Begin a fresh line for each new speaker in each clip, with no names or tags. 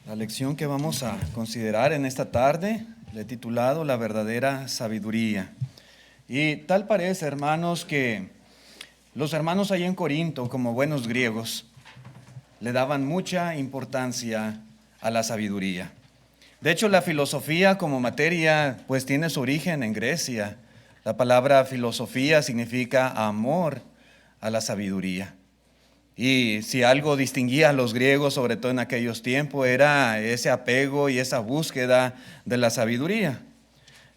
La lección que vamos a considerar en esta tarde le he titulado La verdadera sabiduría. Y tal parece, hermanos, que los hermanos ahí en Corinto, como buenos griegos, le daban mucha importancia a la sabiduría. De hecho, la filosofía como materia, pues tiene su origen en Grecia. La palabra filosofía significa amor a la sabiduría. Y si algo distinguía a los griegos, sobre todo en aquellos tiempos, era ese apego y esa búsqueda de la sabiduría.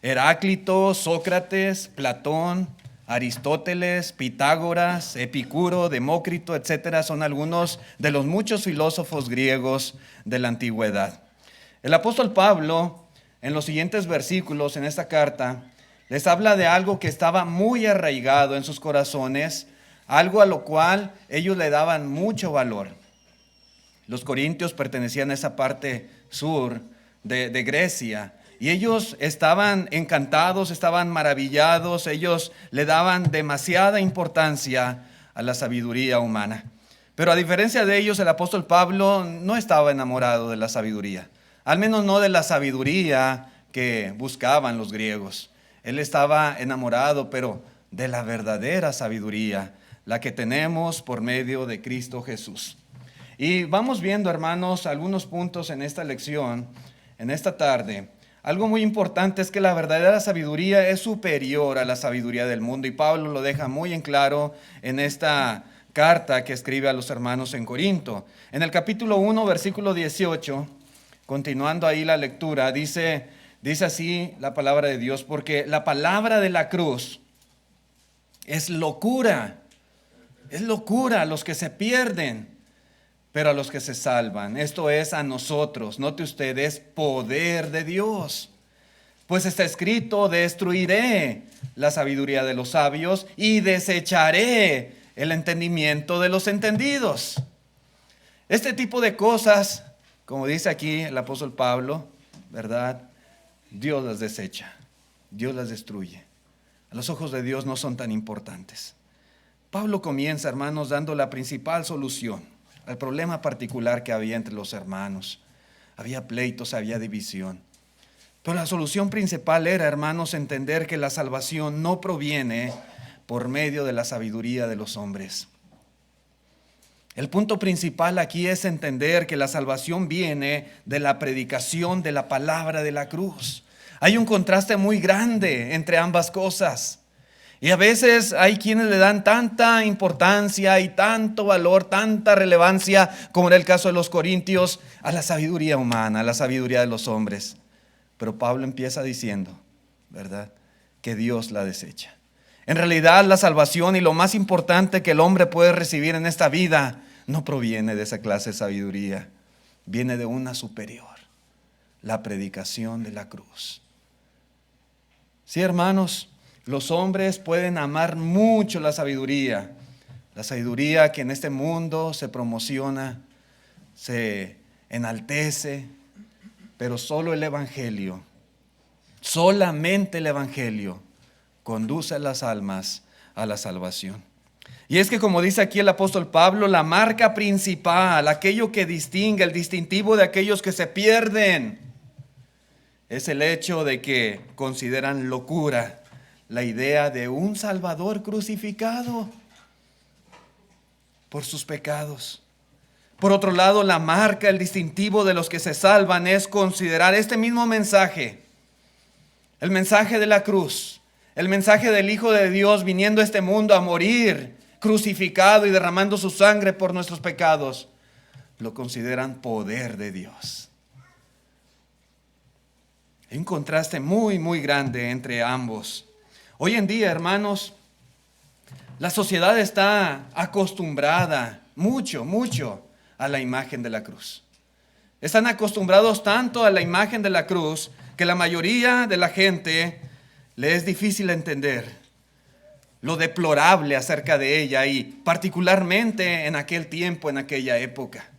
Heráclito, Sócrates, Platón, Aristóteles, Pitágoras, Epicuro, Demócrito, etcétera, son algunos de los muchos filósofos griegos de la antigüedad. El apóstol Pablo, en los siguientes versículos en esta carta, les habla de algo que estaba muy arraigado en sus corazones, algo a lo cual ellos le daban mucho valor. Los corintios pertenecían a esa parte sur de Grecia y ellos estaban encantados, estaban maravillados, ellos le daban demasiada importancia a la sabiduría humana. Pero a diferencia de ellos, el apóstol Pablo no estaba enamorado de la sabiduría, al menos no de la sabiduría que buscaban los griegos. Él estaba enamorado, pero de la verdadera sabiduría, la que tenemos por medio de Cristo Jesús. Y vamos viendo, hermanos, algunos puntos en esta lección, en esta tarde. Algo muy importante es que la verdadera sabiduría es superior a la sabiduría del mundo, y Pablo lo deja muy en claro en esta carta que escribe a los hermanos en Corinto. En el capítulo 1, versículo 18, continuando ahí la lectura, dice así la palabra de Dios: porque la palabra de la cruz es locura a los que se pierden, pero a los que se salvan, esto es, a nosotros, note usted, es poder de Dios. Pues está escrito: destruiré la sabiduría de los sabios y desecharé el entendimiento de los entendidos. Este tipo de cosas, como dice aquí el apóstol Pablo, ¿verdad? Dios las desecha, Dios las destruye. A los ojos de Dios no son tan importantes. Pablo comienza, hermanos, dando la principal solución al problema particular que había entre los hermanos. Había pleitos, había división. Pero la solución principal era, hermanos, entender que la salvación no proviene por medio de la sabiduría de los hombres. El punto principal aquí es entender que la salvación viene de la predicación de la palabra de la cruz. Hay un contraste muy grande entre ambas cosas. Y a veces hay quienes le dan tanta importancia y tanto valor, tanta relevancia, como en el caso de los corintios, a la sabiduría humana, a la sabiduría de los hombres. Pero Pablo empieza diciendo, ¿verdad?, que Dios la desecha. En realidad, la salvación y lo más importante que el hombre puede recibir en esta vida no proviene de esa clase de sabiduría, viene de una superior, la predicación de la cruz. Sí, hermanos, los hombres pueden amar mucho la sabiduría que en este mundo se promociona, se enaltece, pero solo el Evangelio, solamente el Evangelio conduce a las almas a la salvación. Y es que, como dice aquí el apóstol Pablo, la marca principal, aquello que distingue, el distintivo de aquellos que se pierden, es el hecho de que consideran locura la idea de un Salvador crucificado por sus pecados. Por otro lado, la marca, el distintivo de los que se salvan es considerar este mismo mensaje, el mensaje de la cruz, el mensaje del Hijo de Dios viniendo a este mundo a morir, crucificado y derramando su sangre por nuestros pecados. Lo consideran poder de Dios. Hay un contraste muy, muy grande entre ambos. Hoy en día, hermanos, la sociedad está acostumbrada mucho a la imagen de la cruz. Están acostumbrados tanto a la imagen de la cruz que la mayoría de la gente le es difícil entender lo deplorable acerca de ella, y particularmente en aquel tiempo, en aquella época.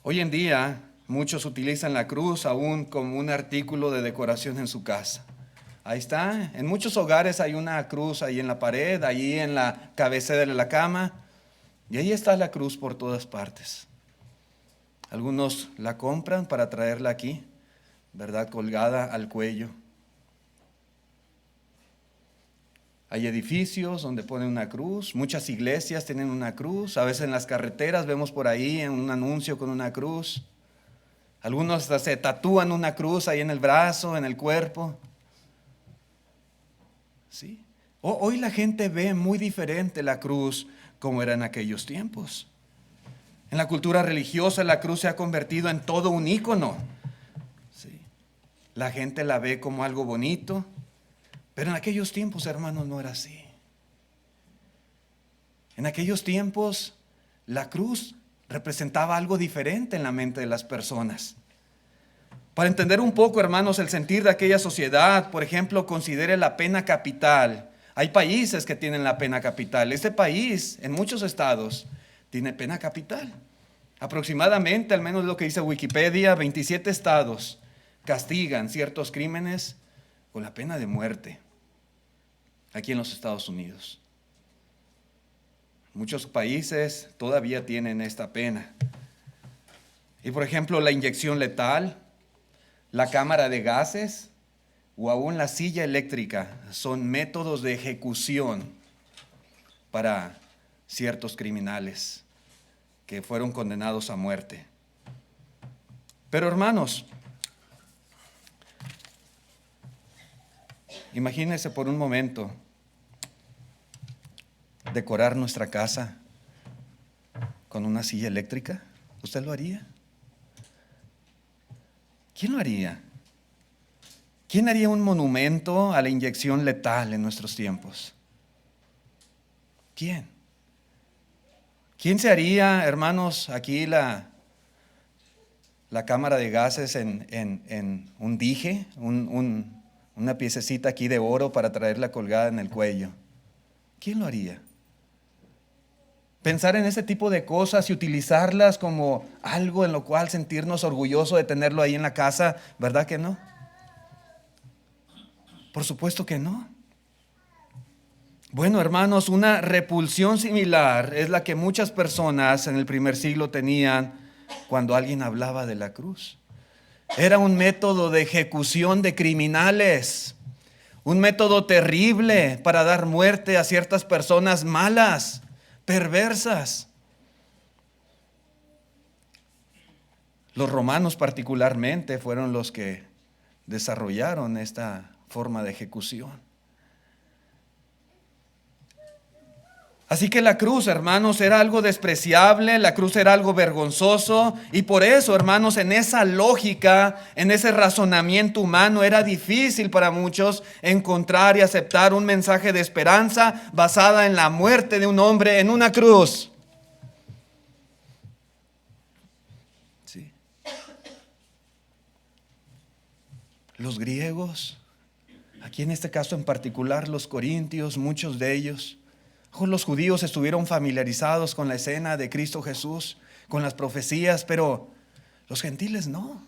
Hoy en día muchos utilizan la cruz aún como un artículo de decoración en su casa. Ahí está, en muchos hogares hay una cruz ahí en la pared, ahí en la cabecera de la cama, y ahí está la cruz por todas partes. Algunos la compran para traerla aquí, ¿verdad? Colgada al cuello. Hay edificios donde ponen una cruz, muchas iglesias tienen una cruz, a veces en las carreteras vemos por ahí en un anuncio con una cruz. Algunos hasta se tatúan una cruz ahí en el brazo, en el cuerpo. ¿Sí? Hoy la gente ve muy diferente la cruz como era en aquellos tiempos. En la cultura religiosa la cruz se ha convertido en todo un ícono. ¿Sí? La gente la ve como algo bonito, pero en aquellos tiempos, hermanos, no era así. En aquellos tiempos la cruz representaba algo diferente en la mente de las personas. Para entender un poco, hermanos, el sentir de aquella sociedad, por ejemplo, considere la pena capital. Hay países que tienen la pena capital. Este país, en muchos estados, tiene pena capital. Aproximadamente, al menos lo que dice Wikipedia, 27 estados castigan ciertos crímenes con la pena de muerte aquí en los Estados Unidos. Muchos países todavía tienen esta pena. Y por ejemplo, la inyección letal, la cámara de gases o aún la silla eléctrica son métodos de ejecución para ciertos criminales que fueron condenados a muerte. Pero hermanos, imagínense por un momento decorar nuestra casa con una silla eléctrica. ¿Usted lo haría? ¿Quién lo haría? ¿Quién haría un monumento a la inyección letal en nuestros tiempos? ¿Quién? ¿Quién se haría, hermanos, aquí la cámara de gases en un dije, una piececita aquí de oro para traerla colgada en el cuello? ¿Quién lo haría? Pensar en ese tipo de cosas y utilizarlas como algo en lo cual sentirnos orgullosos de tenerlo ahí en la casa, ¿verdad que no? Por supuesto que no. Bueno, hermanos, una repulsión similar es la que muchas personas en el primer siglo tenían cuando alguien hablaba de la cruz. Era un método de ejecución de criminales, un método terrible para dar muerte a ciertas personas malas, perversas. Los romanos particularmente fueron los que desarrollaron esta forma de ejecución. Así que la cruz, hermanos, era algo despreciable, la cruz era algo vergonzoso, y por eso, hermanos, en esa lógica, en ese razonamiento humano, era difícil para muchos encontrar y aceptar un mensaje de esperanza basada en la muerte de un hombre en una cruz. Sí. Los griegos, aquí en este caso en particular los corintios, muchos de ellos, los judíos estuvieron familiarizados con la escena de Cristo Jesús, con las profecías, pero los gentiles no.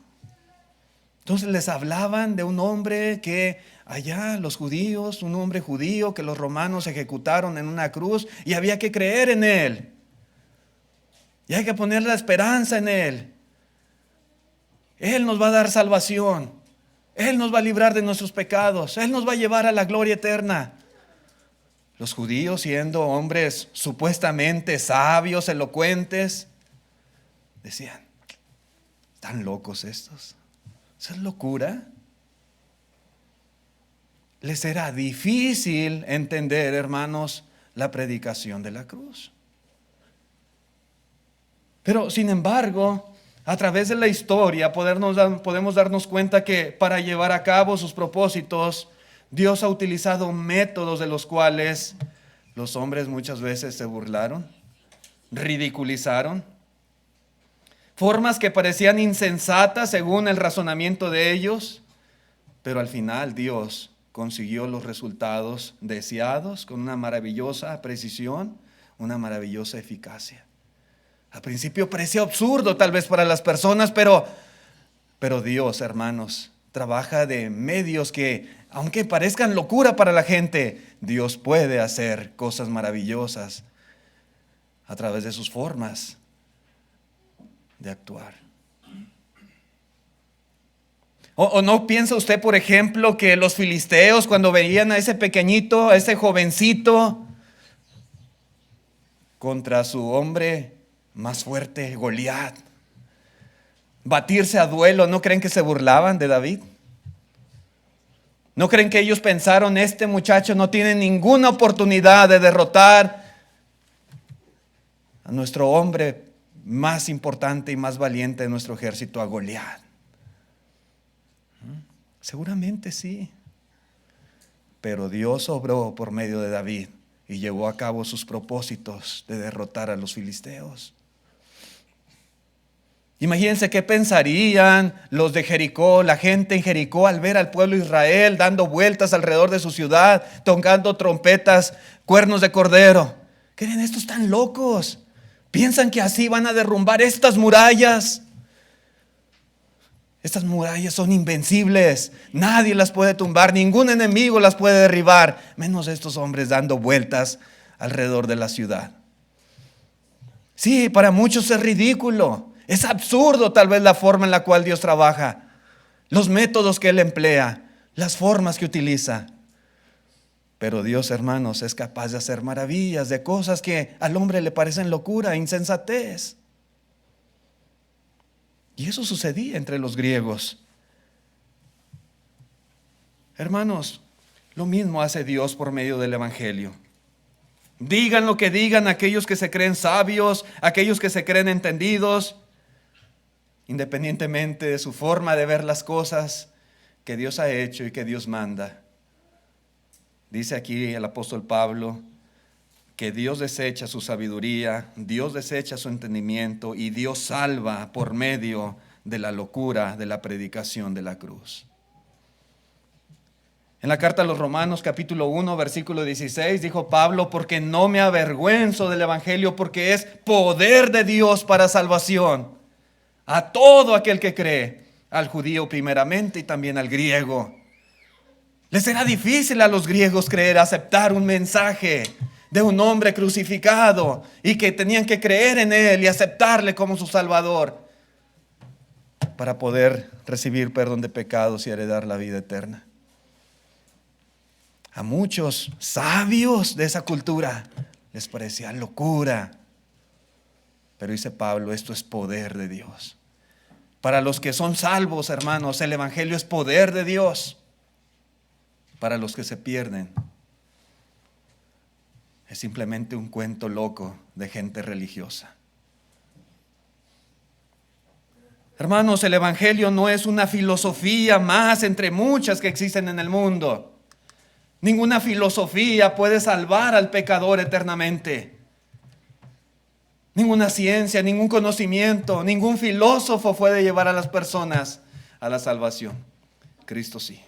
Entonces les hablaban de un hombre que allá los judíos, un hombre judío que los romanos ejecutaron en una cruz y había que creer en él. Y hay que poner la esperanza en él. Él nos va a dar salvación. Él nos va a librar de nuestros pecados. Él nos va a llevar a la gloria eterna. Los judíos, siendo hombres supuestamente sabios, elocuentes, decían: ¿están locos estos? ¿Esa es locura? Les era difícil entender, hermanos, la predicación de la cruz. Pero sin embargo, a través de la historia podemos darnos cuenta que para llevar a cabo sus propósitos, Dios ha utilizado métodos de los cuales los hombres muchas veces se burlaron, ridiculizaron. Formas que parecían insensatas según el razonamiento de ellos, pero al final Dios consiguió los resultados deseados con una maravillosa precisión, una maravillosa eficacia. Al principio parecía absurdo tal vez para las personas, pero Dios, hermanos, trabaja de medios que, aunque parezcan locura para la gente, Dios puede hacer cosas maravillosas a través de sus formas de actuar. ¿O no piensa usted, por ejemplo, que los filisteos cuando veían a ese pequeñito, a ese jovencito, contra su hombre más fuerte, Goliat, batirse a duelo, ¿no creen que se burlaban de David? ¿No creen que ellos pensaron, este muchacho no tiene ninguna oportunidad de derrotar a nuestro hombre más importante y más valiente de nuestro ejército, a Goliat? Seguramente sí. Pero Dios obró por medio de David y llevó a cabo sus propósitos de derrotar a los filisteos. Imagínense qué pensarían los de Jericó, la gente en Jericó, al ver al pueblo de Israel dando vueltas alrededor de su ciudad, tocando trompetas, cuernos de cordero. ¿Creen estos están locos? ¿Piensan que así van a derrumbar estas murallas? Estas murallas son invencibles. Nadie las puede tumbar, ningún enemigo las puede derribar, menos estos hombres dando vueltas alrededor de la ciudad. Sí, para muchos es ridículo. Es absurdo tal vez la forma en la cual Dios trabaja, los métodos que Él emplea, las formas que utiliza. Pero Dios, hermanos, es capaz de hacer maravillas, de cosas que al hombre le parecen locura, insensatez. Y eso sucedía entre los griegos. Hermanos, lo mismo hace Dios por medio del Evangelio. Digan lo que digan aquellos que se creen sabios, aquellos que se creen entendidos, independientemente de su forma de ver las cosas que Dios ha hecho y que Dios manda. Dice aquí el apóstol Pablo que Dios desecha su sabiduría, Dios desecha su entendimiento y Dios salva por medio de la locura de la predicación de la cruz. En la carta a los Romanos capítulo 1 versículo 16 dijo Pablo: porque no me avergüenzo del evangelio, porque es poder de Dios para salvación a todo aquel que cree, al judío primeramente y también al griego. Les era difícil a los griegos creer, aceptar un mensaje de un hombre crucificado y que tenían que creer en él y aceptarle como su salvador para poder recibir perdón de pecados y heredar la vida eterna. A muchos sabios de esa cultura les parecía locura. Pero dice Pablo, esto es poder de Dios. Para los que son salvos, hermanos, el evangelio es poder de Dios. Para los que se pierden, es simplemente un cuento loco de gente religiosa. Hermanos, el evangelio no es una filosofía más entre muchas que existen en el mundo. Ninguna filosofía puede salvar al pecador eternamente. Ninguna ciencia, ningún conocimiento, ningún filósofo puede llevar a las personas a la salvación. Cristo sí,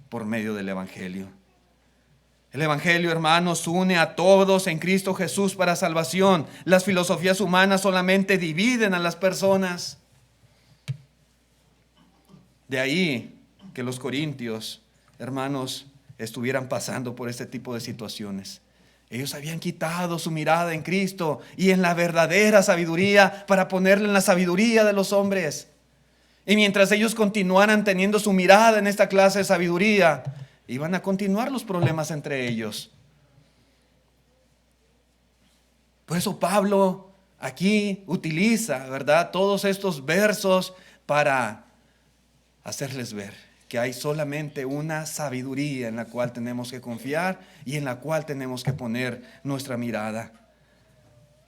por medio del evangelio. El evangelio, hermanos, une a todos en Cristo Jesús para salvación. Las filosofías humanas solamente dividen a las personas. De ahí que los corintios, hermanos, estuvieran pasando por este tipo de situaciones. Ellos habían quitado su mirada en Cristo y en la verdadera sabiduría para ponerla en la sabiduría de los hombres. Y mientras ellos continuaran teniendo su mirada en esta clase de sabiduría, iban a continuar los problemas entre ellos. Por eso Pablo aquí utiliza, ¿verdad?, todos estos versos para hacerles ver que hay solamente una sabiduría en la cual tenemos que confiar y en la cual tenemos que poner nuestra mirada.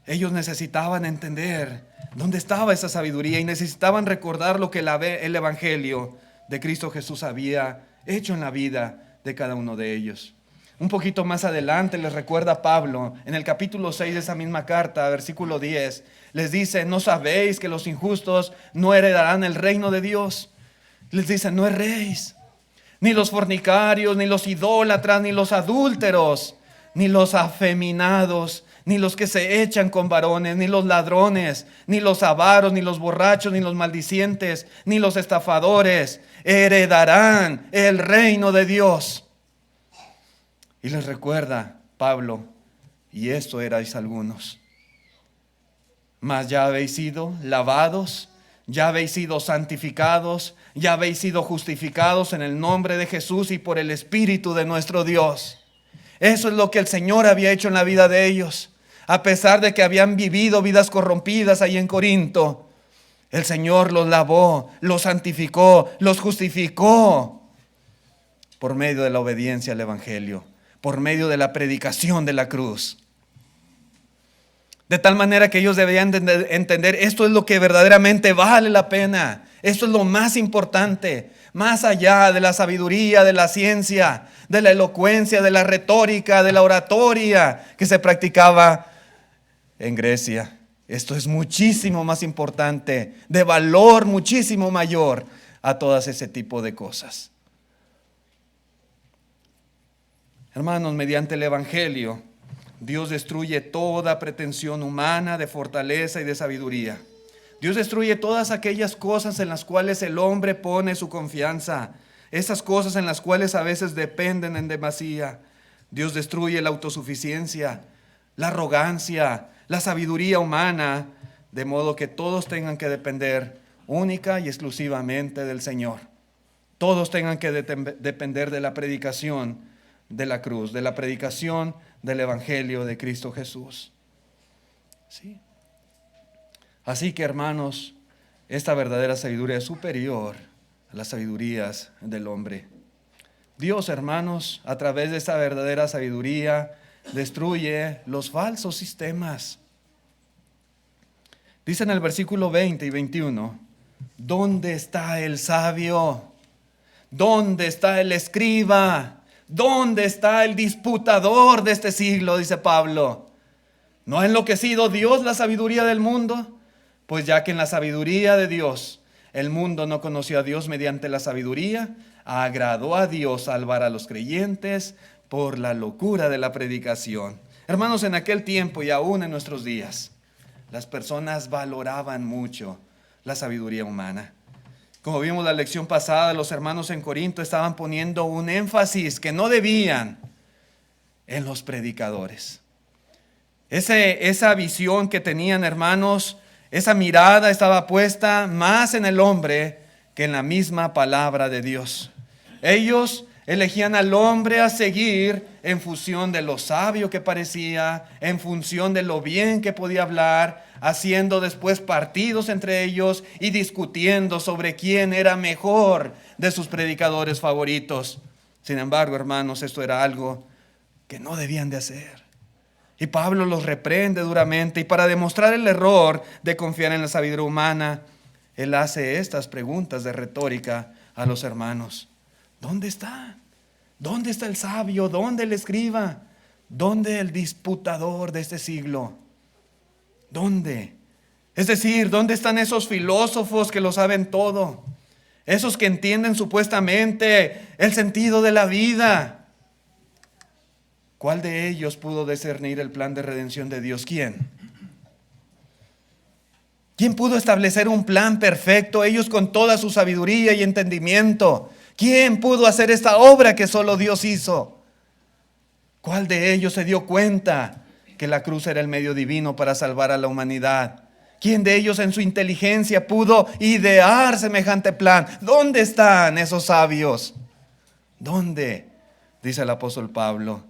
Ellos necesitaban entender dónde estaba esa sabiduría y necesitaban recordar lo que el evangelio de Cristo Jesús había hecho en la vida de cada uno de ellos. Un poquito más adelante les recuerda Pablo, en el capítulo 6 de esa misma carta, versículo 10, les dice: ¿no sabéis que los injustos no heredarán el reino de Dios? Les dice: no erréis, ni los fornicarios, ni los idólatras, ni los adúlteros, ni los afeminados, ni los que se echan con varones, ni los ladrones, ni los avaros, ni los borrachos, ni los maldicientes, ni los estafadores heredarán el reino de Dios. Y les recuerda Pablo: y esto erais algunos, mas ya habéis sido lavados, ya habéis sido santificados, ya habéis sido justificados en el nombre de Jesús y por el Espíritu de nuestro Dios. Eso es lo que el Señor había hecho en la vida de ellos. A pesar de que habían vivido vidas corrompidas ahí en Corinto, el Señor los lavó, los santificó, los justificó por medio de la obediencia al Evangelio, por medio de la predicación de la cruz. De tal manera que ellos debían entender, esto es lo que verdaderamente vale la pena. Esto es lo más importante, más allá de la sabiduría, de la ciencia, de la elocuencia, de la retórica, de la oratoria que se practicaba en Grecia. Esto es muchísimo más importante, de valor muchísimo mayor a todas ese tipo de cosas. Hermanos, mediante el Evangelio, Dios destruye toda pretensión humana de fortaleza y de sabiduría. Dios destruye todas aquellas cosas en las cuales el hombre pone su confianza, esas cosas en las cuales a veces dependen en demasía. Dios destruye la autosuficiencia, la arrogancia, la sabiduría humana, de modo que todos tengan que depender única y exclusivamente del Señor. Todos tengan que depender de la predicación de la cruz, de la predicación del Evangelio de Cristo Jesús. ¿Sí? Así que, hermanos, esta verdadera sabiduría es superior a las sabidurías del hombre. Dios, hermanos, a través de esta verdadera sabiduría, destruye los falsos sistemas. Dice en el versículo 20 y 21, ¿dónde está el sabio? ¿Dónde está el escriba? ¿Dónde está el disputador de este siglo? Dice Pablo. ¿No ha enloquecido Dios la sabiduría del mundo? Pues ya que en la sabiduría de Dios el mundo no conoció a Dios mediante la sabiduría, agradó a Dios salvar a los creyentes por la locura de la predicación. Hermanos, en aquel tiempo y aún en nuestros días, las personas valoraban mucho la sabiduría humana. Como vimos la lección pasada, los hermanos en Corinto estaban poniendo un énfasis que no debían en los predicadores. Esa visión que tenían, hermanos, esa mirada estaba puesta más en el hombre que en la misma palabra de Dios. Ellos elegían al hombre a seguir en función de lo sabio que parecía, en función de lo bien que podía hablar, haciendo después partidos entre ellos y discutiendo sobre quién era mejor de sus predicadores favoritos. Sin embargo, hermanos, esto era algo que no debían de hacer. Y Pablo los reprende duramente, y para demostrar el error de confiar en la sabiduría humana, él hace estas preguntas de retórica a los hermanos. ¿Dónde está? ¿Dónde está el sabio? ¿Dónde el escriba? ¿Dónde el disputador de este siglo? ¿Dónde? Es decir, ¿dónde están esos filósofos que lo saben todo? Esos que entienden supuestamente el sentido de la vida. ¿Cuál de ellos pudo discernir el plan de redención de Dios? ¿Quién? ¿Quién pudo establecer un plan perfecto? Ellos con toda su sabiduría y entendimiento. ¿Quién pudo hacer esta obra que solo Dios hizo? ¿Cuál de ellos se dio cuenta que la cruz era el medio divino para salvar a la humanidad? ¿Quién de ellos en su inteligencia pudo idear semejante plan? ¿Dónde están esos sabios? ¿Dónde? Dice el apóstol Pablo.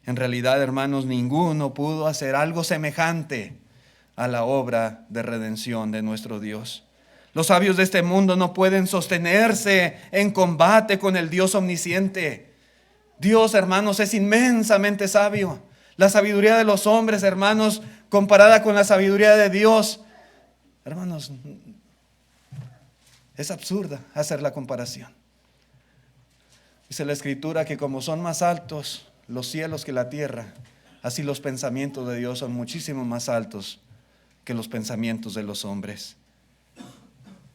En realidad, hermanos, ninguno pudo hacer algo semejante a la obra de redención de nuestro Dios. Los sabios de este mundo no pueden sostenerse en combate con el Dios omnisciente. Dios, hermanos, es inmensamente sabio. La sabiduría de los hombres, hermanos, comparada con la sabiduría de Dios, hermanos, es absurda hacer la comparación. Dice la Escritura que como son más altos los cielos que la tierra, así los pensamientos de Dios son muchísimo más altos que los pensamientos de los hombres.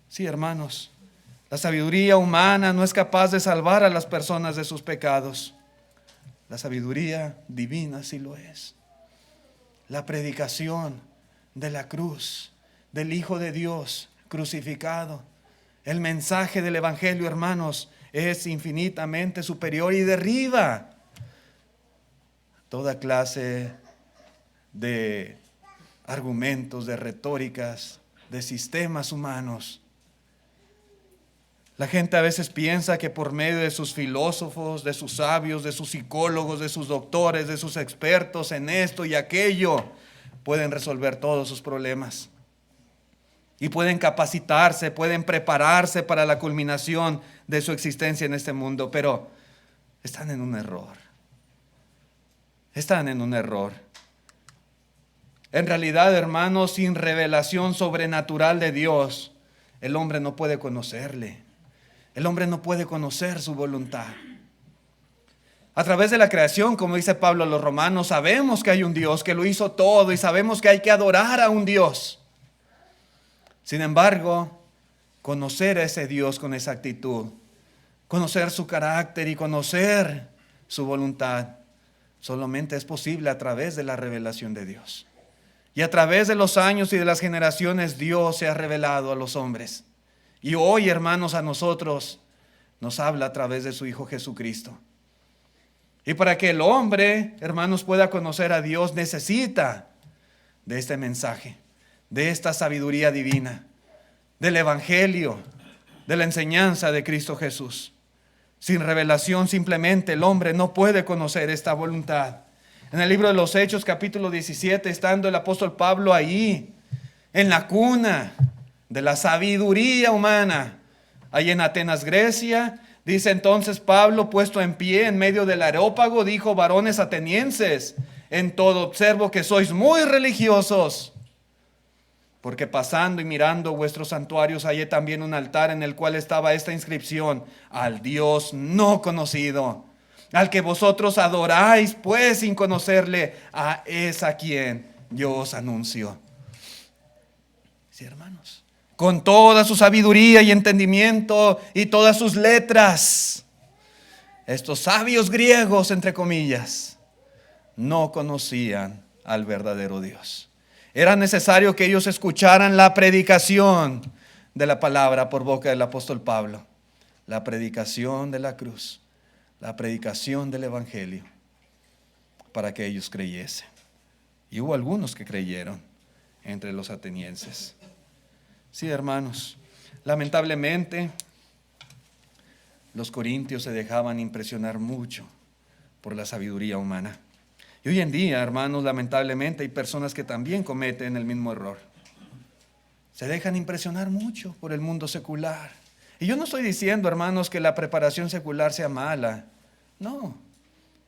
Sí, hermanos, la sabiduría humana no es capaz de salvar a las personas de sus pecados. La sabiduría divina sí lo es. La predicación de la cruz, del Hijo de Dios crucificado, el mensaje del Evangelio, hermanos, es infinitamente superior y derriba toda clase de argumentos, de retóricas de sistemas humanos. La gente a veces piensa que por medio de sus filósofos, de sus sabios, de sus psicólogos, de sus doctores, de sus expertos en esto y aquello, pueden resolver todos sus problemas. Y pueden capacitarse, pueden prepararse para la culminación de su existencia en este mundo, pero están en un error. Están en un error. En realidad, hermanos, sin revelación sobrenatural de Dios, el hombre no puede conocerle. El hombre no puede conocer su voluntad. A través de la creación, como dice Pablo a los romanos, sabemos que hay un Dios que lo hizo todo y sabemos que hay que adorar a un Dios. Sin embargo, conocer a ese Dios con exactitud, conocer su carácter y conocer su voluntad, solamente es posible a través de la revelación de Dios. Y a través de los años y de las generaciones, Dios se ha revelado a los hombres. Y hoy, hermanos, a nosotros nos habla a través de su Hijo Jesucristo. Y para que el hombre, hermanos, pueda conocer a Dios, necesita de este mensaje, de esta sabiduría divina, del Evangelio, de la enseñanza de Cristo Jesús. Sin revelación, simplemente el hombre no puede conocer esta voluntad. En el libro de los Hechos, capítulo 17, estando el apóstol Pablo ahí, en la cuna de la sabiduría humana, ahí en Atenas, Grecia, dice entonces Pablo, puesto en pie en medio del areópago, dijo: varones atenienses, en todo observo que sois muy religiosos, porque pasando y mirando vuestros santuarios hallé también un altar en el cual estaba esta inscripción: al Dios no conocido, al que vosotros adoráis pues sin conocerle, es a quien yo os anuncio. Sí, hermanos, con toda su sabiduría y entendimiento y todas sus letras, estos sabios griegos, entre comillas, no conocían al verdadero Dios. Era necesario que ellos escucharan la predicación de la palabra por boca del apóstol Pablo, la predicación de la cruz, la predicación del Evangelio, para que ellos creyesen. Y hubo algunos que creyeron entre los atenienses. Sí, hermanos, lamentablemente los corintios se dejaban impresionar mucho por la sabiduría humana. Y hoy en día, hermanos, lamentablemente hay personas que también cometen el mismo error. Se dejan impresionar mucho por el mundo secular. Y yo no estoy diciendo, hermanos, que la preparación secular sea mala. No,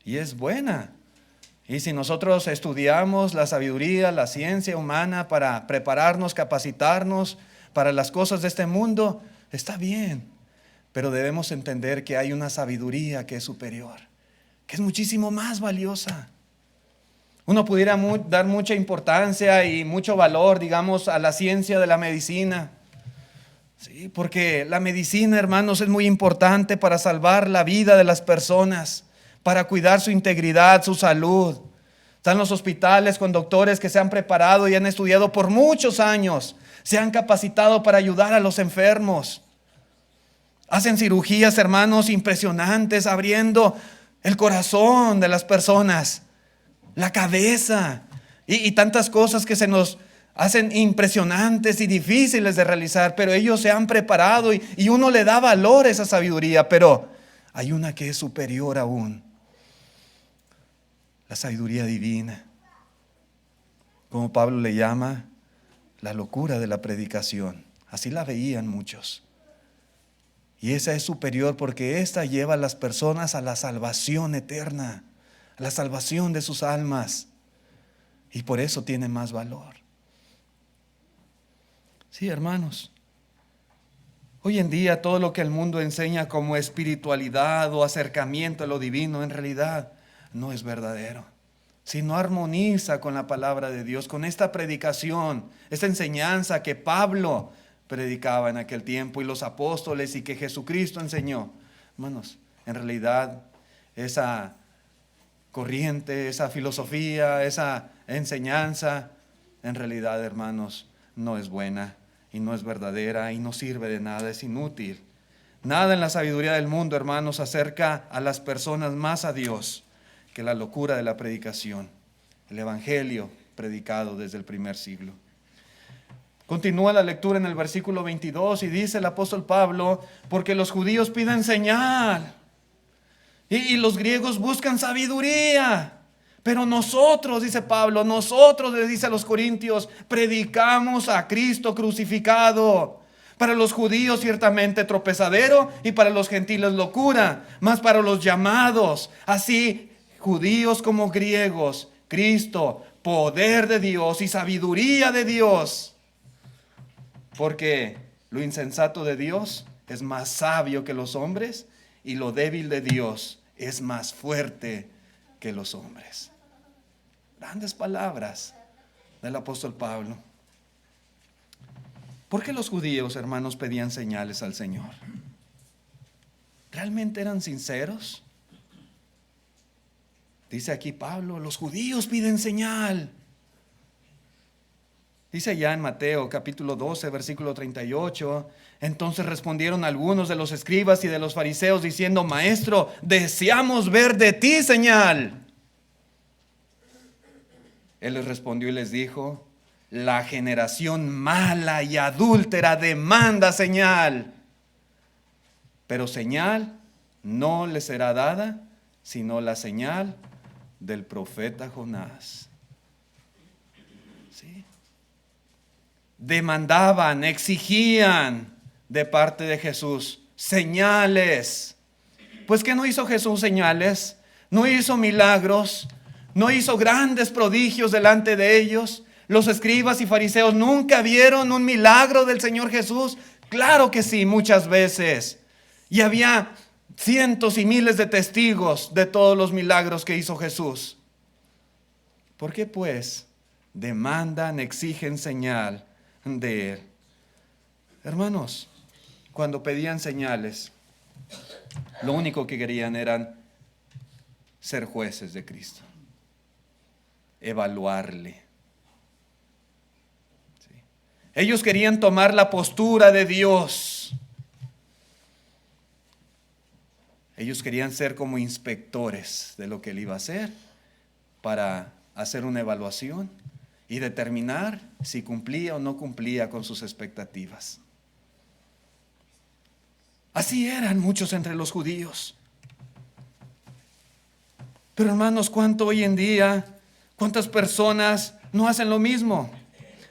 y es buena. Y si nosotros estudiamos la sabiduría, la ciencia humana para prepararnos, capacitarnos para las cosas de este mundo, está bien. Pero debemos entender que hay una sabiduría que es superior, que es muchísimo más valiosa. Uno pudiera dar mucha importancia y mucho valor, digamos, a la ciencia de la medicina. Sí, porque la medicina, hermanos, es muy importante para salvar la vida de las personas, para cuidar su integridad, su salud. Están los hospitales con doctores que se han preparado y han estudiado por muchos años, se han capacitado para ayudar a los enfermos. Hacen cirugías, hermanos, impresionantes, abriendo el corazón de las personas, la cabeza y tantas cosas que se nos hacen impresionantes y difíciles de realizar, pero ellos se han preparado y uno le da valor a esa sabiduría, pero hay una que es superior aún, la sabiduría divina, como Pablo le llama, la locura de la predicación. Así la veían muchos. Y esa es superior porque esta lleva a las personas a la salvación eterna, a la salvación de sus almas. Y por eso tiene más valor. Sí, hermanos. Hoy en día todo lo que el mundo enseña como espiritualidad o acercamiento a lo divino en realidad no es verdadero. Si no armoniza con la palabra de Dios, con esta predicación, esta enseñanza que Pablo predicaba en aquel tiempo y los apóstoles y que Jesucristo enseñó. Hermanos, en realidad esa corriente, esa filosofía, esa enseñanza, en realidad, hermanos, no es buena y no es verdadera y no sirve de nada, es inútil. Nada en la sabiduría del mundo, hermanos, acerca a las personas más a Dios que la locura de la predicación, el evangelio predicado desde el primer siglo. Continúa la lectura en el versículo 22 y dice el apóstol Pablo, porque los judíos piden señal y los griegos buscan sabiduría. Pero nosotros, dice Pablo, nosotros, les dice a los corintios, predicamos a Cristo crucificado. Para los judíos ciertamente tropezadero y para los gentiles locura, mas para los llamados, así judíos como griegos, Cristo, poder de Dios y sabiduría de Dios. Porque lo insensato de Dios es más sabio que los hombres y lo débil de Dios es más fuerte que los hombres. Grandes palabras del apóstol Pablo. ¿Por qué los judíos, hermanos, pedían señales al Señor? ¿Realmente eran sinceros? Dice aquí Pablo, los judíos piden señal. Dice ya en Mateo capítulo 12, versículo 38, entonces respondieron algunos de los escribas y de los fariseos diciendo, Maestro, deseamos ver de ti señal. Él les respondió y les dijo, la generación mala y adúltera demanda señal, pero señal no le será dada, sino la señal del profeta Jonás. ¿Sí? Demandaban, exigían de parte de Jesús señales. Pues ¿qué no hizo Jesús señales? No hizo milagros, no hizo grandes prodigios delante de ellos. Los escribas y fariseos nunca vieron un milagro del Señor Jesús. Claro que sí, muchas veces. Y había cientos y miles de testigos de todos los milagros que hizo Jesús. ¿Por qué pues demandan, exigen señal de Él? Hermanos, cuando pedían señales, lo único que querían eran ser jueces de Cristo, evaluarle. ¿Sí? Ellos querían tomar la postura de Dios. Ellos querían ser como inspectores de lo que Él iba a hacer para hacer una evaluación y determinar si cumplía o no cumplía con sus expectativas. Así eran muchos entre los judíos. Pero hermanos, ¿cuánto hoy en día, cuántas personas no hacen lo mismo?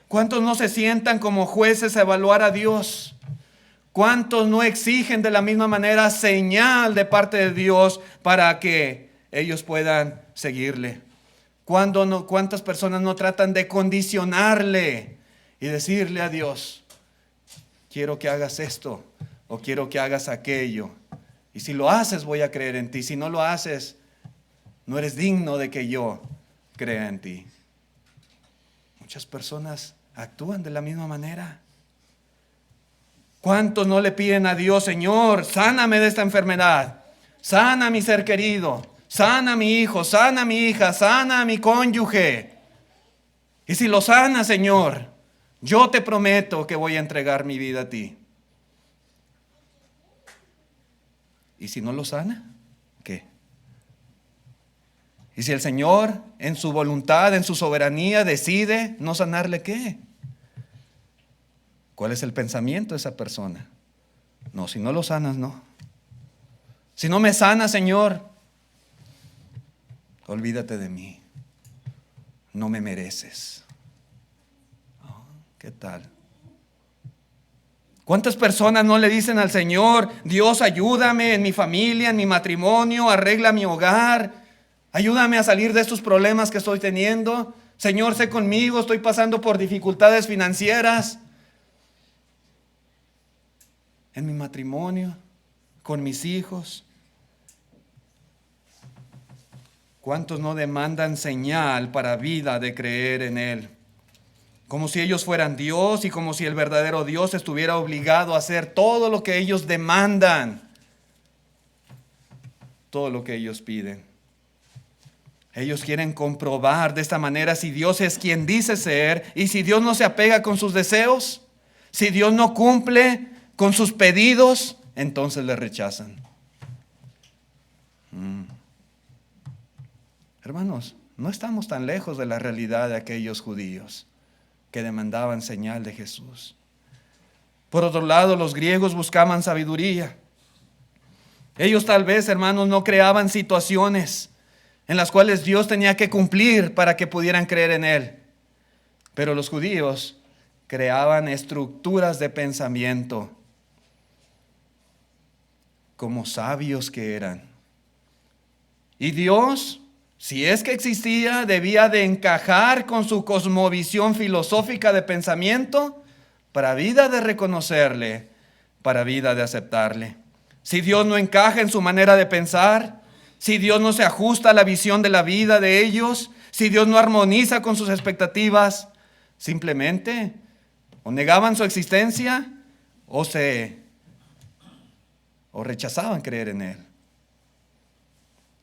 ¿Cuántos no se sientan como jueces a evaluar a Dios? ¿Cuántos no exigen de la misma manera señal de parte de Dios para que ellos puedan seguirle? ¿Cuántas personas no tratan de condicionarle y decirle a Dios, quiero que hagas esto o quiero que hagas aquello? Y si lo haces voy a creer en ti. Si no lo haces, no eres digno de que yo crea en ti. Muchas personas actúan de la misma manera. ¿Cuántos no le piden a Dios, Señor, sáname de esta enfermedad? Sana a mi ser querido, sana a mi hijo, sana a mi hija, sana a mi cónyuge. Y si lo sana, Señor, yo te prometo que voy a entregar mi vida a ti. ¿Y si no lo sana? ¿Qué? ¿Y si el Señor en su voluntad, en su soberanía decide no sanarle, qué? ¿Cuál es el pensamiento de esa persona? No, si no lo sanas, no. Si no me sanas, Señor, olvídate de mí. No me mereces. Oh, ¿qué tal? ¿Cuántas personas no le dicen al Señor, Dios, ayúdame en mi familia, en mi matrimonio, arregla mi hogar, ayúdame a salir de estos problemas que estoy teniendo? Señor, sé conmigo, estoy pasando por dificultades financieras. En mi matrimonio, con mis hijos. ¿Cuántos no demandan señal para vida de creer en Él? Como si ellos fueran Dios y como si el verdadero Dios estuviera obligado a hacer todo lo que ellos demandan, todo lo que ellos piden. Ellos quieren comprobar de esta manera si Dios es quien dice ser y si Dios no se apega con sus deseos, si Dios no cumple con sus pedidos, entonces le rechazan. Hermanos, no estamos tan lejos de la realidad de aquellos judíos. que demandaban señal de Jesús. Por otro lado, los griegos buscaban sabiduría. Ellos tal vez, hermanos, no creaban situaciones en las cuales Dios tenía que cumplir para que pudieran creer en Él. Pero los judíos creaban estructuras de pensamiento como sabios que eran. Y Dios, si es que existía, debía de encajar con su cosmovisión filosófica de pensamiento para vida de reconocerle, para vida de aceptarle. Si Dios no encaja en su manera de pensar, si Dios no se ajusta a la visión de la vida de ellos, si Dios no armoniza con sus expectativas, simplemente o negaban su existencia o rechazaban creer en Él.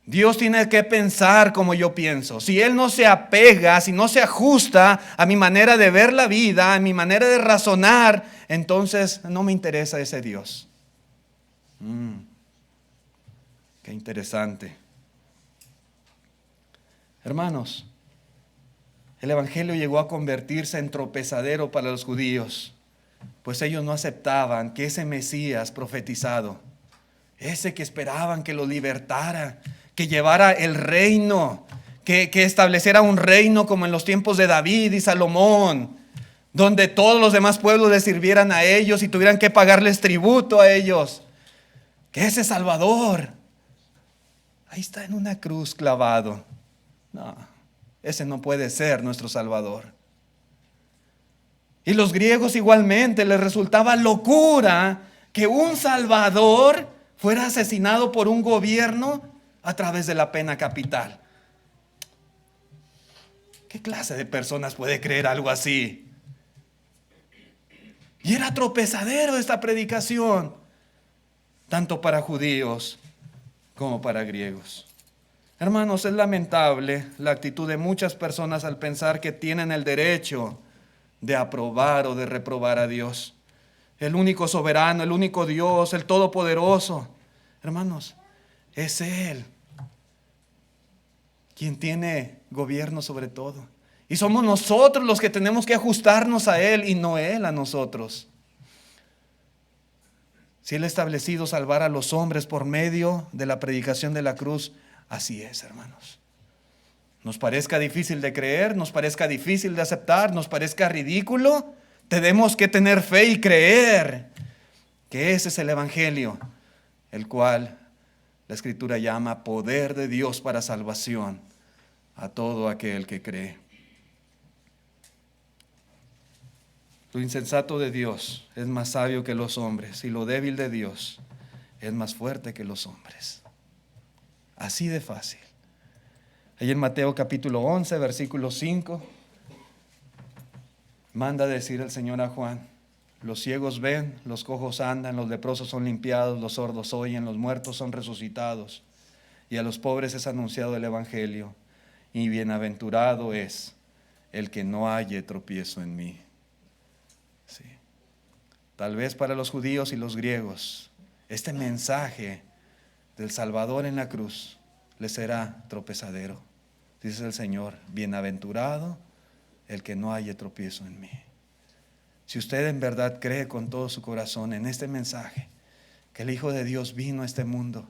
Dios tiene que pensar como yo pienso. Si Él no se apega, si no se ajusta a mi manera de ver la vida, a mi manera de razonar, entonces no me interesa ese Dios. Qué interesante. Hermanos, el Evangelio llegó a convertirse en tropezadero para los judíos, pues ellos no aceptaban que ese Mesías profetizado, ese que esperaban que lo libertara, que llevara el reino, que estableciera un reino como en los tiempos de David y Salomón, donde todos los demás pueblos les sirvieran a ellos y tuvieran que pagarles tributo a ellos. Que ese Salvador, ahí está en una cruz clavado. No, ese no puede ser nuestro Salvador. Y los griegos igualmente les resultaba locura que un Salvador fuera asesinado por un gobierno a través de la pena capital. ¿Qué clase de personas puede creer algo así? Y era tropezadero esta predicación, tanto para judíos como para griegos. Hermanos, es lamentable la actitud de muchas personas al pensar que tienen el derecho de aprobar o de reprobar a Dios. El único soberano, el único Dios, el todopoderoso. Hermanos, es Él quien tiene gobierno sobre todo. Y somos nosotros los que tenemos que ajustarnos a Él y no Él a nosotros. Si Él ha establecido salvar a los hombres por medio de la predicación de la cruz, así es, hermanos. Nos parezca difícil de creer, nos parezca difícil de aceptar, nos parezca ridículo, tenemos que tener fe y creer que ese es el Evangelio, el cual la Escritura llama poder de Dios para salvación a todo aquel que cree. Lo insensato de Dios es más sabio que los hombres y lo débil de Dios es más fuerte que los hombres. Así de fácil. Ahí en Mateo capítulo 11, versículo 5, manda decir el Señor a Juan: los ciegos ven, los cojos andan, los leprosos son limpiados, los sordos oyen, los muertos son resucitados, y a los pobres es anunciado el Evangelio, y bienaventurado es el que no halle tropiezo en mí. Sí. Tal vez para los judíos y los griegos, este mensaje del Salvador en la cruz les será tropezadero. Dice el Señor: bienaventurado el que no halle tropiezo en mí. Si usted en verdad cree con todo su corazón en este mensaje, que el Hijo de Dios vino a este mundo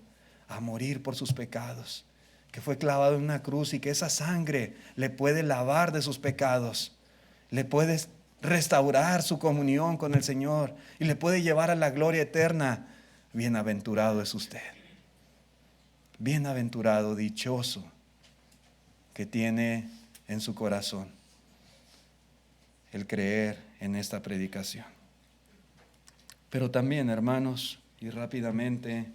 a morir por sus pecados, que fue clavado en una cruz y que esa sangre le puede lavar de sus pecados, le puede restaurar su comunión con el Señor y le puede llevar a la gloria eterna, bienaventurado es usted. Bienaventurado, dichoso, que tiene en su corazón el creer en esta predicación. Pero también, hermanos, y rápidamente,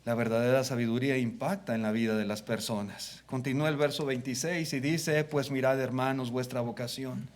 la verdadera sabiduría impacta en la vida de las personas. Continúa el verso 26 y dice: pues mirad, hermanos, vuestra vocación,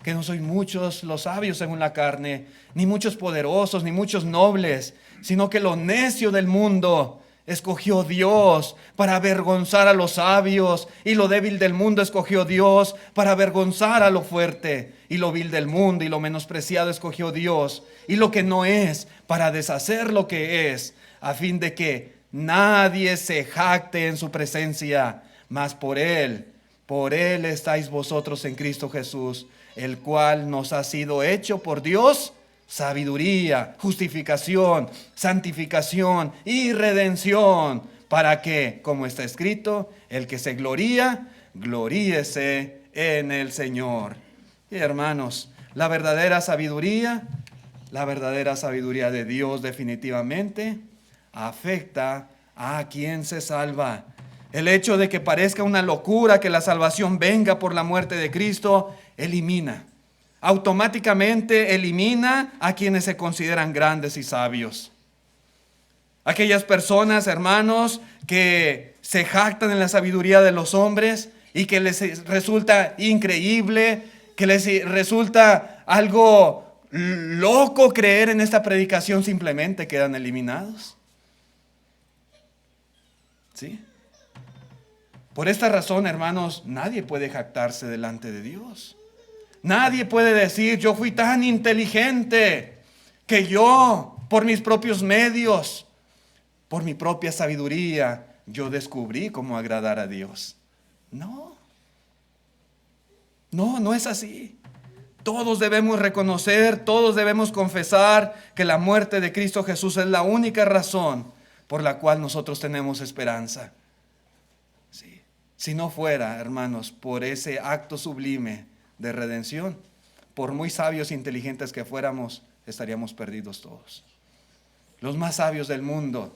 que no sois muchos los sabios según la carne, ni muchos poderosos, ni muchos nobles, sino que lo necio del mundo escogió Dios para avergonzar a los sabios, y lo débil del mundo escogió Dios para avergonzar a lo fuerte, y lo vil del mundo y lo menospreciado escogió Dios, y lo que no es para deshacer lo que es, a fin de que nadie se jacte en su presencia. Mas por Él estáis vosotros en Cristo Jesús, el cual nos ha sido hecho por Dios sabiduría, justificación, santificación y redención, para que, como está escrito, el que se gloría, gloríese en el Señor. Y hermanos, la verdadera sabiduría de Dios definitivamente afecta a quien se salva. El hecho de que parezca una locura que la salvación venga por la muerte de Cristo, automáticamente elimina a quienes se consideran grandes y sabios. Aquellas personas, hermanos, que se jactan en la sabiduría de los hombres y que les resulta increíble, que les resulta algo loco creer en esta predicación, simplemente quedan eliminados. ¿Sí? Por esta razón, hermanos, nadie puede jactarse delante de Dios. Nadie puede decir: yo fui tan inteligente que yo, por mis propios medios, por mi propia sabiduría, yo descubrí cómo agradar a Dios. No es así. Todos debemos reconocer, todos debemos confesar que la muerte de Cristo Jesús es la única razón por la cual nosotros tenemos esperanza. Sí. Si no fuera, hermanos, por ese acto sublime de redención, por muy sabios e inteligentes que fuéramos, estaríamos perdidos todos. Los más sabios del mundo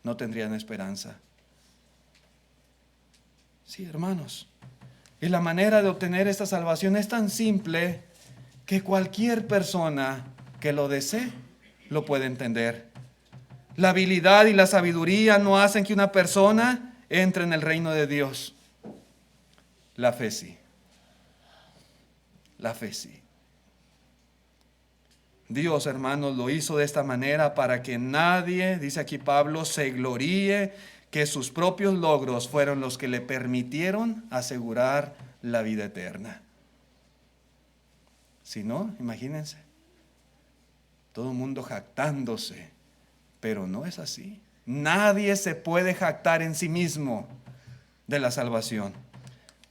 no tendrían esperanza. Sí, hermanos. Y la manera de obtener esta salvación es tan simple que cualquier persona que lo desee lo puede entender. La habilidad y la sabiduría no hacen que una persona entre en el reino de Dios. La fe sí. La fe sí. Dios, hermanos, lo hizo de esta manera para que nadie, dice aquí Pablo, se gloríe que sus propios logros fueron los que le permitieron asegurar la vida eterna. Si no, imagínense, todo el mundo jactándose, pero no es así. Nadie se puede jactar en sí mismo de la salvación.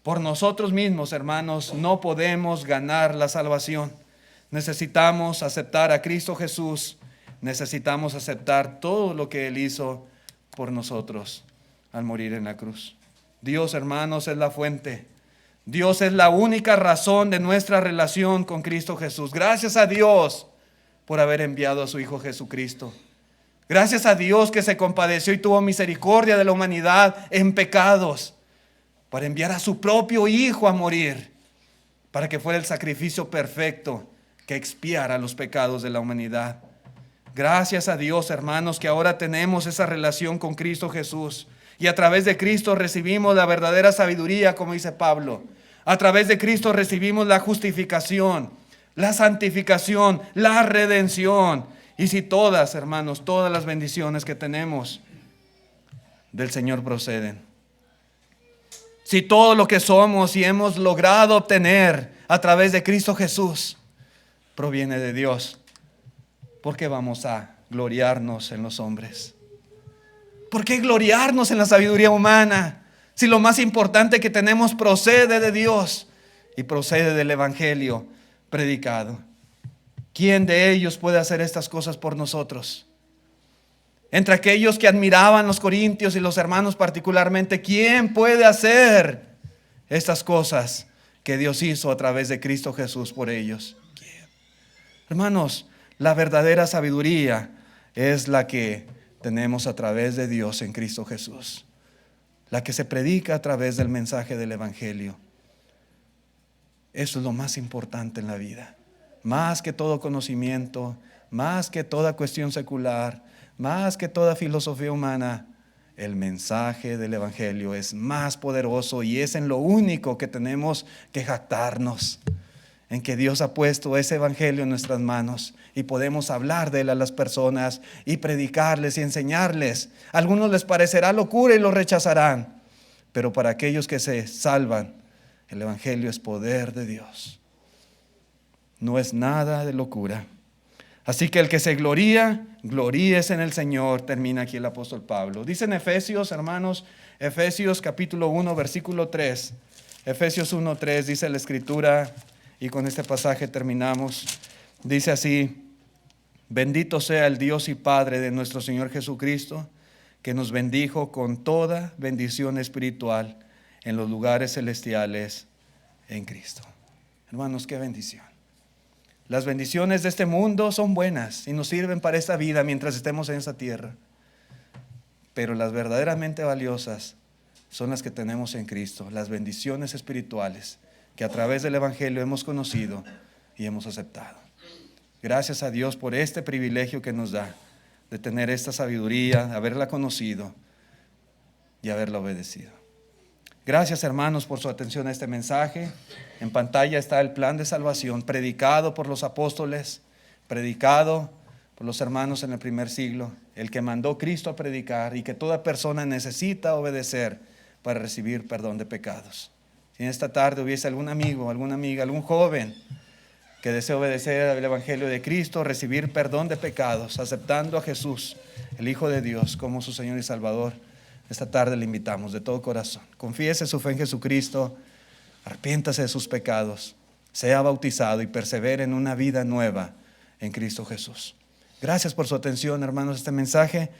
Por nosotros mismos, hermanos, no podemos ganar la salvación. Necesitamos aceptar a Cristo Jesús. Necesitamos aceptar todo lo que Él hizo por nosotros al morir en la cruz. Dios, hermanos, es la fuente. Dios es la única razón de nuestra relación con Cristo Jesús. Gracias a Dios por haber enviado a su Hijo Jesucristo. Gracias a Dios que se compadeció y tuvo misericordia de la humanidad en pecados, para enviar a su propio Hijo a morir, para que fuera el sacrificio perfecto que expiara los pecados de la humanidad. Gracias a Dios, hermanos, que ahora tenemos esa relación con Cristo Jesús. Y a través de Cristo recibimos la verdadera sabiduría, como dice Pablo. A través de Cristo recibimos la justificación, la santificación, la redención. Y si todas, hermanos, todas las bendiciones que tenemos del Señor proceden. Si todo lo que somos y hemos logrado obtener a través de Cristo Jesús proviene de Dios, ¿por qué vamos a gloriarnos en los hombres? ¿Por qué gloriarnos en la sabiduría humana? Si lo más importante que tenemos procede de Dios y procede del Evangelio predicado. ¿Quién de ellos puede hacer estas cosas por nosotros? Entre aquellos que admiraban los corintios y los hermanos particularmente, ¿quién puede hacer estas cosas que Dios hizo a través de Cristo Jesús por ellos? ¿Quién? Hermanos, la verdadera sabiduría es la que tenemos a través de Dios en Cristo Jesús, la que se predica a través del mensaje del Evangelio. Eso es lo más importante en la vida, más que todo conocimiento, más que toda cuestión secular, más que toda filosofía humana. El mensaje del Evangelio es más poderoso y es en lo único que tenemos que jactarnos, en que Dios ha puesto ese Evangelio en nuestras manos y podemos hablar de él a las personas y predicarles y enseñarles. A algunos les parecerá locura y lo rechazarán, pero para aquellos que se salvan, el Evangelio es poder de Dios. No es nada de locura. Así que el que se gloría, gloríese en el Señor. Termina aquí el apóstol Pablo. Dice en Efesios, hermanos, Efesios capítulo 1, versículo 3. Efesios 1, 3 dice la Escritura: y con este pasaje terminamos. Dice así: bendito sea el Dios y Padre de nuestro Señor Jesucristo, que nos bendijo con toda bendición espiritual en los lugares celestiales en Cristo. Hermanos, qué bendición. Las bendiciones de este mundo son buenas y nos sirven para esta vida mientras estemos en esta tierra. Pero las verdaderamente valiosas son las que tenemos en Cristo, las bendiciones espirituales que a través del Evangelio hemos conocido y hemos aceptado. Gracias a Dios por este privilegio que nos da de tener esta sabiduría, haberla conocido y haberla obedecido. Gracias, hermanos, por su atención a este mensaje. En pantalla está el plan de salvación predicado por los apóstoles, predicado por los hermanos en el primer siglo, el que mandó Cristo a predicar y que toda persona necesita obedecer para recibir perdón de pecados. Si en esta tarde hubiese algún amigo, alguna amiga, algún joven que desea obedecer al Evangelio de Cristo, recibir perdón de pecados, aceptando a Jesús, el Hijo de Dios, como su Señor y Salvador, esta tarde le invitamos de todo corazón. Confiese su fe en Jesucristo, arrepiéntase de sus pecados, sea bautizado y persevere en una vida nueva en Cristo Jesús. Gracias por su atención, hermanos, a este mensaje.